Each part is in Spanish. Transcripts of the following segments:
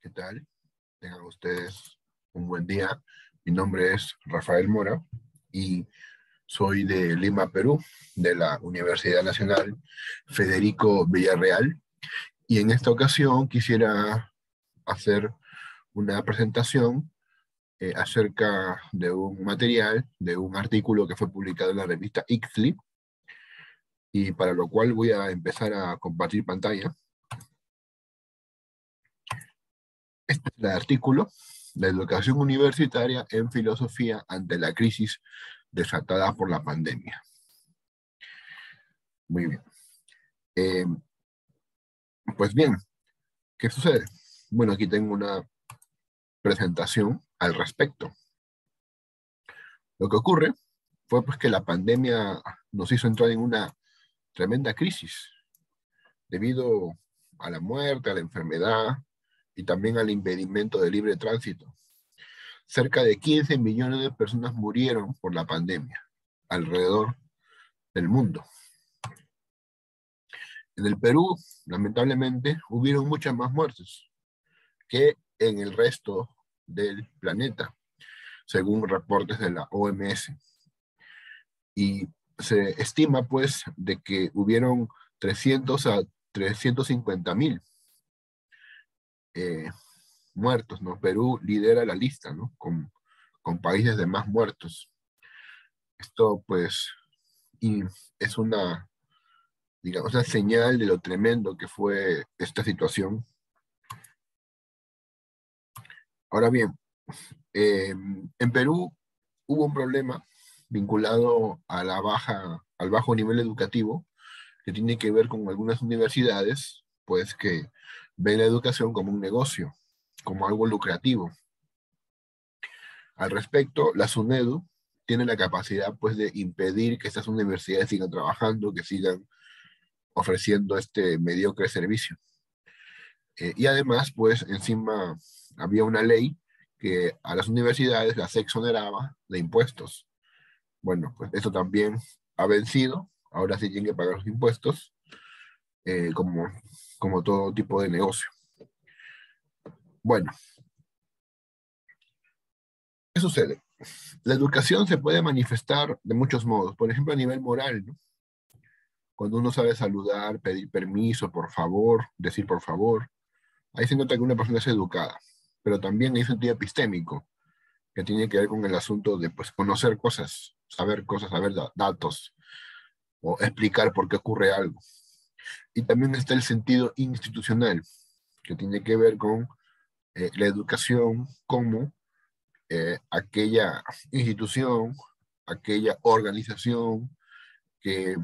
¿Qué tal? Tengan ustedes un buen día. Mi nombre es Rafael Mora y soy de Lima, Perú, de la Universidad Nacional Federico Villarreal. Y en esta ocasión quisiera hacer una presentación acerca de un material, de un artículo que fue publicado en la revista ICFLI, y para lo cual voy a empezar a compartir pantalla. Este es el artículo: la educación universitaria en filosofía ante la crisis desatada por la pandemia. Muy bien. Eh, pues bien, ¿qué sucede? Bueno, aquí tengo una presentación al respecto. Lo que ocurre fue pues que la pandemia nos hizo entrar en una tremenda crisis debido a la muerte, a la enfermedad y también al impedimento de libre tránsito. Cerca de 15 millones de personas murieron por la pandemia alrededor del mundo. En el Perú, lamentablemente, hubieron muchas más muertes que en el resto del planeta, según reportes de la OMS. Y se estima, pues, de que hubieron 300 a 350.000 muertos, ¿no? Perú lidera la lista, ¿no? Con países de más muertos. Esto, pues, y es una, digamos, una señal de lo tremendo que fue esta situación. Ahora bien, en Perú hubo un problema vinculado a al bajo nivel educativo, que tiene que ver con algunas universidades, pues que ven la educación como un negocio, como algo lucrativo. Al respecto, la SUNEDU tiene la capacidad, pues, de impedir que estas universidades sigan trabajando, que sigan ofreciendo este mediocre servicio. Y además, pues, encima había una ley que a las universidades las exoneraba de impuestos. Bueno, pues eso también ha vencido. Ahora sí tienen que pagar los impuestos, como todo tipo de negocio. Bueno, ¿qué sucede? La educación se puede manifestar de muchos modos. Por ejemplo, a nivel moral, ¿no? Cuando uno sabe saludar, pedir permiso, por favor, decir por favor, ahí se nota que una persona es educada. Pero también hay sentido epistémico, que tiene que ver con el asunto de, pues, conocer cosas, saber datos, o explicar por qué ocurre algo. Y también está el sentido institucional, que tiene que ver con la educación como aquella institución, aquella organización que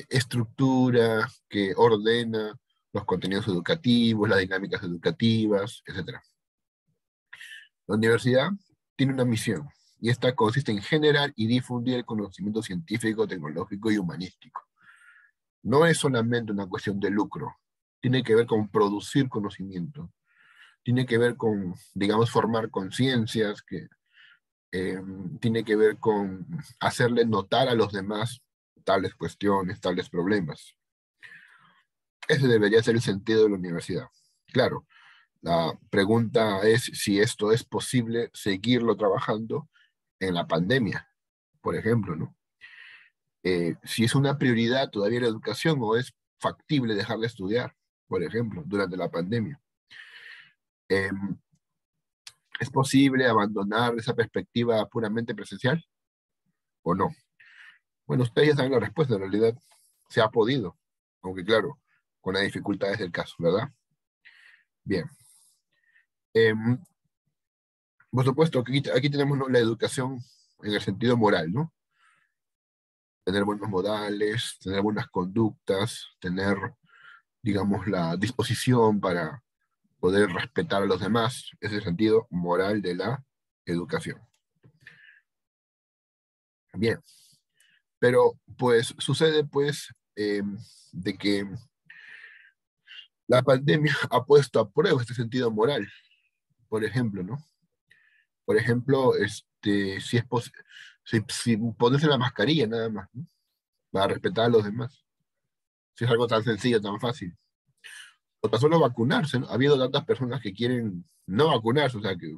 estructura, que ordena los contenidos educativos, las dinámicas educativas, etc. La universidad tiene una misión, y esta consiste en generar y difundir el conocimiento científico, tecnológico y humanístico. No es solamente una cuestión de lucro, tiene que ver con producir conocimiento, tiene que ver con, digamos, formar conciencias, que tiene que ver con hacerle notar a los demás tales cuestiones, tales problemas. Ese debería ser el sentido de la universidad. Claro, la pregunta es si esto es posible seguirlo trabajando en la pandemia, por ejemplo, ¿no? Si es una prioridad todavía la educación, o es factible dejar de estudiar, por ejemplo, durante la pandemia. Eh, ¿Es posible abandonar esa perspectiva puramente presencial o no? Bueno, ustedes ya saben la respuesta. En realidad se ha podido, aunque claro, con las dificultades del caso, ¿verdad? Bien. Eh, por supuesto, aquí tenemos, ¿no?, la educación en el sentido moral, ¿no? Tener buenos modales, tener buenas conductas, tener, digamos, la disposición para poder respetar a los demás. Es el sentido moral de la educación. Bien, pero pues sucede, pues, de que la pandemia ha puesto a prueba este sentido moral, por ejemplo, ¿no? Por ejemplo, si ponerse la mascarilla nada más, ¿no?, para respetar a los demás. Si es algo tan sencillo, tan fácil. o tan solo vacunarse, ¿no? Ha habido tantas personas que quieren no vacunarse, o sea, que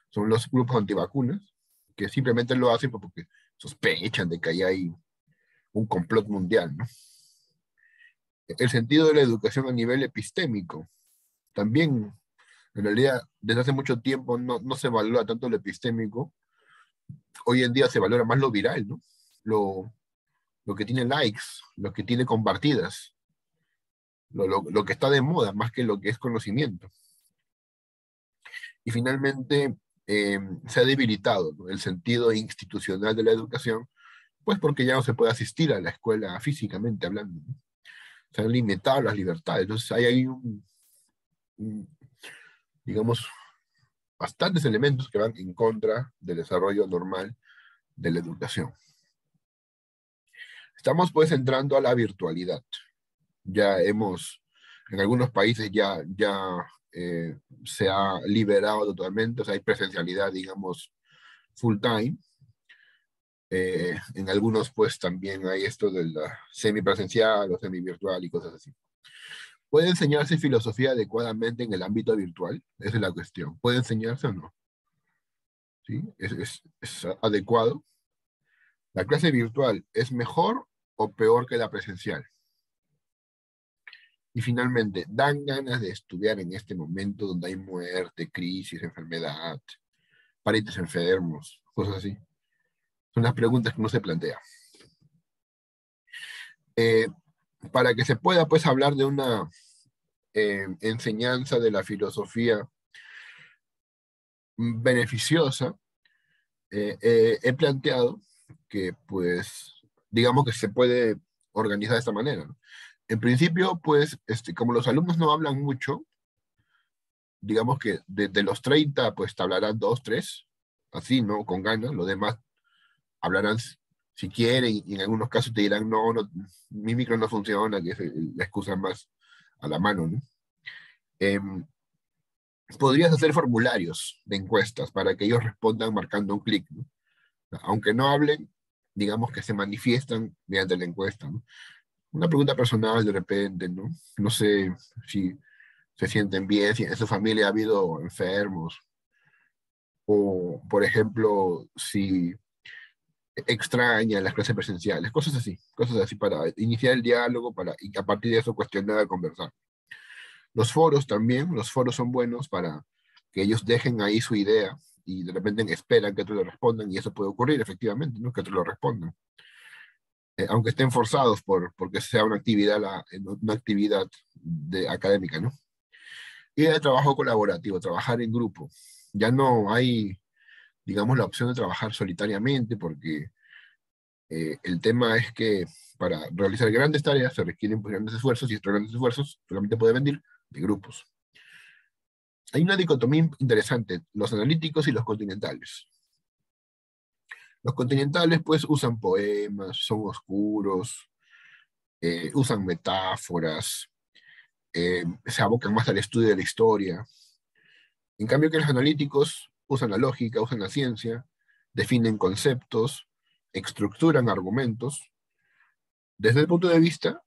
son los grupos antivacunas, que simplemente lo hacen porque sospechan de que ahí hay un complot mundial, ¿no? El sentido de la educación a nivel epistémico, también, en realidad, desde hace mucho tiempo no se valora tanto lo epistémico, hoy en día se valora más lo viral, ¿no? Lo que tiene likes, lo que tiene compartidas, lo que está de moda, más que lo que es conocimiento. Y finalmente, se ha debilitado, ¿no?, el sentido institucional de la educación, pues porque ya no se puede asistir a la escuela físicamente hablando, ¿no? Se han limitado las libertades. Entonces hay ahí un, digamos, bastantes elementos que van en contra del desarrollo normal de la educación. Estamos pues entrando a la virtualidad. Ya hemos, en algunos países se ha liberado totalmente, o sea, hay presencialidad, digamos, full time. En algunos pues también hay esto de la semipresencial o semivirtual y cosas así. ¿Puede enseñarse filosofía adecuadamente en el ámbito virtual? Esa es la cuestión. ¿Puede enseñarse o no? ¿Sí? ¿Es adecuado? ¿La clase virtual es mejor o peor que la presencial? Y finalmente, ¿dan ganas de estudiar en este momento donde hay muerte, crisis, enfermedad, parientes enfermos, cosas así? Son las preguntas que uno se plantea. Eh, para que se pueda, pues, hablar de una enseñanza de la filosofía beneficiosa, he planteado que, pues, digamos que se puede organizar de esta manera, ¿no? En principio, pues, como los alumnos no hablan mucho, digamos que de los 30 pues te hablarán dos, tres, así, ¿no? Con ganas, los demás hablarán si quieren, y en algunos casos te dirán, no, mi micro no funciona, que es la excusa más a la mano, ¿no? Em, Podrías hacer formularios de encuestas para que ellos respondan marcando un clic, ¿no? Aunque no hablen, digamos que se manifiestan mediante la encuesta, ¿no? Una pregunta personal de repente, ¿no? No sé si se sienten bien, si en su familia ha habido enfermos, o, por ejemplo, si extraña las clases presenciales, cosas así para iniciar el diálogo y a partir de eso cuestionar, conversar. Los foros también, los foros son buenos para que ellos dejen ahí su idea y de repente esperan que otros lo respondan y eso puede ocurrir efectivamente, ¿no? Que otros lo respondan. Aunque estén forzados porque sea una actividad académica, ¿no? Y el trabajo colaborativo, trabajar en grupo. Ya no hay, digamos, la opción de trabajar solitariamente porque el tema es que para realizar grandes tareas se requieren pues, grandes esfuerzos y estos grandes esfuerzos solamente pueden venir de grupos. Hay una dicotomía interesante, los analíticos y los continentales. Los continentales pues usan poemas, son oscuros, usan metáforas, se abocan más al estudio de la historia. En cambio que los analíticos usan la lógica, usan la ciencia, definen conceptos, estructuran argumentos. Desde el punto de vista,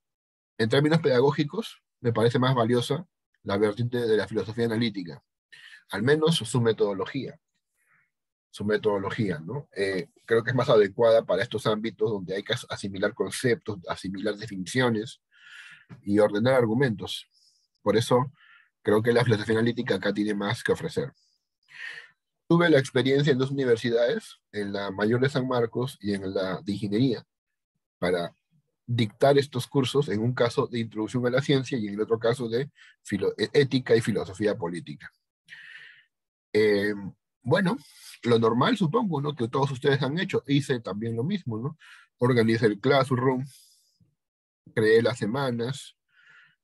en términos pedagógicos, me parece más valiosa la vertiente de la filosofía analítica, al menos su metodología, ¿no? Creo que es más adecuada para estos ámbitos donde hay que asimilar conceptos, asimilar definiciones y ordenar argumentos. Por eso creo que la filosofía analítica acá tiene más que ofrecer. Tuve la experiencia en dos universidades, en la Mayor de San Marcos y en la de Ingeniería, para dictar estos cursos, en un caso de introducción a la ciencia y en el otro caso de ética y filosofía política. Eh, bueno, lo normal supongo, ¿no? Que todos ustedes han hecho, hice también lo mismo, ¿no? Organicé el classroom, creé las semanas,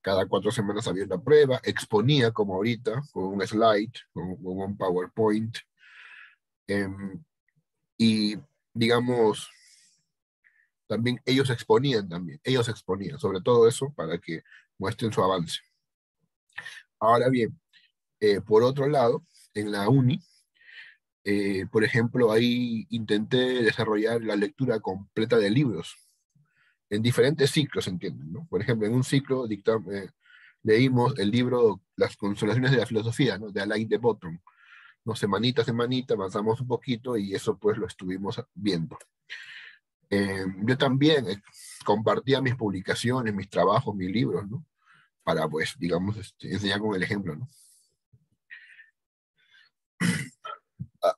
cada 4 semanas había una prueba, exponía como ahorita, con un slide, con un PowerPoint, eh, y digamos, también ellos exponían sobre todo eso para que muestren su avance. Ahora bien, por otro lado, en la uni, por ejemplo, ahí intenté desarrollar la lectura completa de libros en diferentes ciclos, ¿entienden? ¿No? Por ejemplo, en un ciclo leímos el libro Las consolaciones de la filosofía, ¿no? De Alain de Botton, ¿no? Semanita a semanita, avanzamos un poquito y eso pues lo estuvimos viendo. Yo también compartía mis publicaciones, mis trabajos, mis libros, ¿no? Para pues, digamos, enseñar con el ejemplo, ¿no?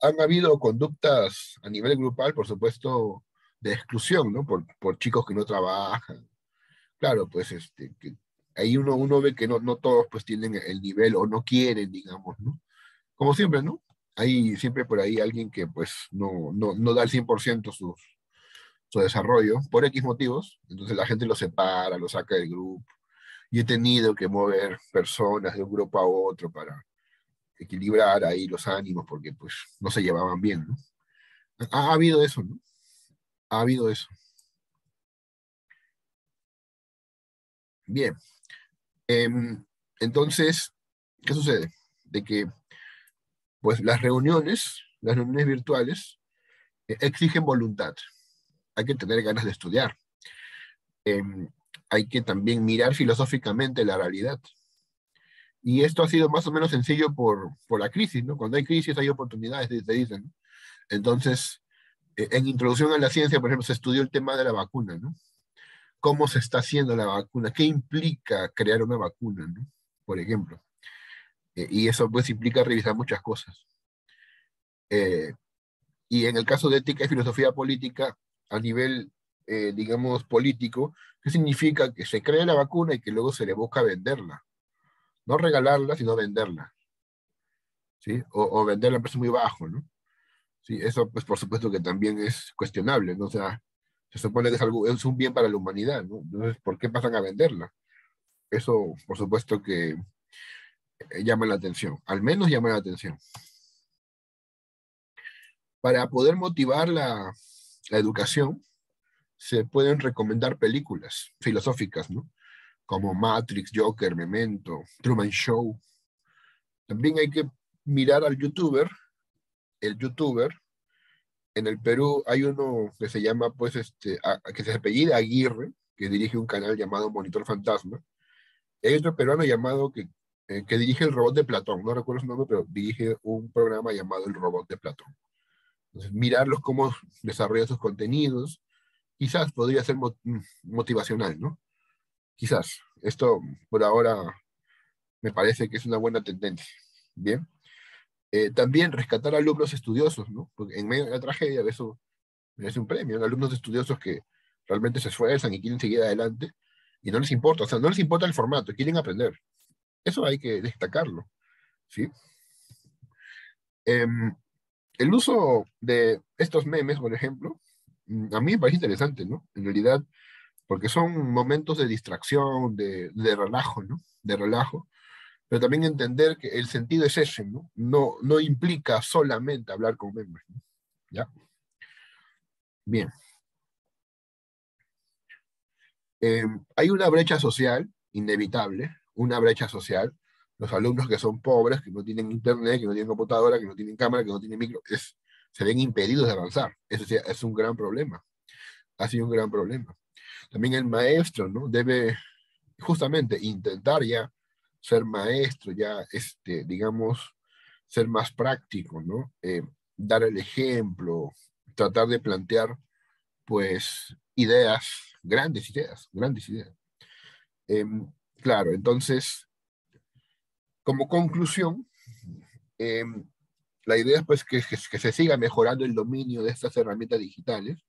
Han habido conductas a nivel grupal, por supuesto, de exclusión, ¿no? Por chicos que no trabajan. Claro, pues ahí uno ve que no todos pues tienen el nivel o no quieren, digamos, ¿no? Como siempre, ¿no? Hay siempre por ahí alguien que pues no da el 100% su desarrollo por X motivos, entonces la gente lo separa, lo saca del grupo. Y he tenido que mover personas de un grupo a otro para equilibrar ahí los ánimos porque pues no se llevaban bien, ¿no? Ha habido eso, ¿no? Ha habido eso. Bien. Em, entonces, ¿qué sucede? De que pues las reuniones virtuales, exigen voluntad. Hay que tener ganas de estudiar. Em, Hay que también mirar filosóficamente la realidad. Y esto ha sido más o menos sencillo por la crisis, ¿no? Cuando hay crisis hay oportunidades, se dicen, ¿no? Entonces, en Introducción a la Ciencia, por ejemplo, se estudió el tema de la vacuna, ¿no? ¿Cómo se está haciendo la vacuna? ¿Qué implica crear una vacuna, ¿no? Por ejemplo. Y eso pues implica revisar muchas cosas. Eh, y en el caso de ética y filosofía política, a nivel, digamos, político, ¿qué significa? Que se crea la vacuna y que luego se le busca venderla. No regalarla, sino venderla, ¿sí? O venderla a precio muy bajo, ¿no? Sí, eso pues por supuesto que también es cuestionable, ¿no? O sea, se supone que es algo, es un bien para la humanidad, ¿no? Entonces, ¿por qué pasan a venderla? Eso, por supuesto que llama la atención, al menos llama la atención. Para poder motivar la educación, se pueden recomendar películas filosóficas, ¿no? Como Matrix, Joker, Memento, Truman Show. También hay que mirar al youtuber, el youtuber. En el Perú hay uno que se llama, pues, que se apellida Aguirre, que dirige un canal llamado Monitor Fantasma. Hay otro peruano llamado que dirige el robot de Platón, no recuerdo su nombre, pero dirige un programa llamado El Robot de Platón. Entonces, mirarlos cómo desarrollan sus contenidos, quizás podría ser motivacional, ¿no? Quizás. Esto por ahora me parece que es una buena tendencia. Bien. También rescatar alumnos estudiosos, ¿no? Porque en medio de la tragedia eso merece un premio. Alumnos estudiosos que realmente se esfuerzan y quieren seguir adelante y no les importa, o sea, no les importa el formato, quieren aprender. Eso hay que destacarlo, ¿sí? Em, el uso de estos memes, por ejemplo, a mí me parece interesante, ¿no? En realidad, porque son momentos de distracción, de relajo, ¿no? De relajo, pero también entender que el sentido es ese, ¿no? No implica solamente hablar con memes, ¿no? ¿Ya? Bien. Hay una brecha social inevitable, una brecha social. Los alumnos que son pobres, que no tienen internet, que no tienen computadora, que no tienen cámara, que no tienen micro, se ven impedidos de avanzar. Eso sí, es un gran problema. Ha sido un gran problema. También el maestro, ¿no? Debe justamente intentar ya ser maestro, ya, digamos, ser más práctico, ¿no? Dar el ejemplo, tratar de plantear, pues, ideas, grandes ideas. Claro, entonces, como conclusión, em, la idea es pues que se siga mejorando el dominio de estas herramientas digitales,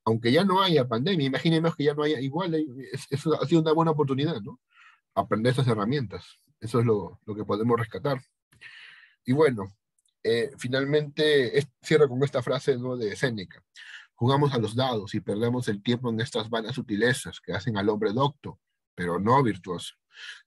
aunque ya no haya pandemia, imaginemos que ya no haya, igual eso ha sido una buena oportunidad, ¿no? Aprender esas herramientas, eso es lo que podemos rescatar. Y bueno, finalmente cierro con esta frase, ¿no? De Séneca. Jugamos a los dados y perdemos el tiempo en estas vanas sutilezas que hacen al hombre docto, pero no virtuoso.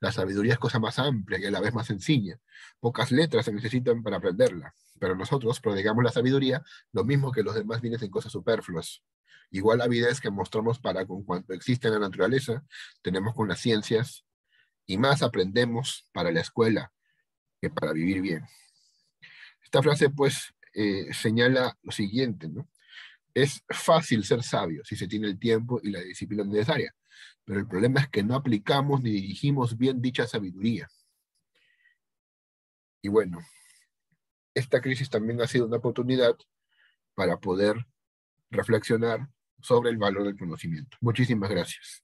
La sabiduría es cosa más amplia y a la vez más sencilla. Pocas letras se necesitan para aprenderla, pero nosotros prodigamos la sabiduría lo mismo que los demás bienes en cosas superfluas. Igual avidez que mostramos para con cuanto existe en la naturaleza, tenemos con las ciencias y más aprendemos para la escuela que para vivir bien. Esta frase pues señala lo siguiente, ¿no? Es fácil ser sabio si se tiene el tiempo y la disciplina necesaria. pero el problema es que no aplicamos ni dirigimos bien dicha sabiduría. Y bueno, esta crisis también ha sido una oportunidad para poder reflexionar sobre el valor del conocimiento. Muchísimas gracias.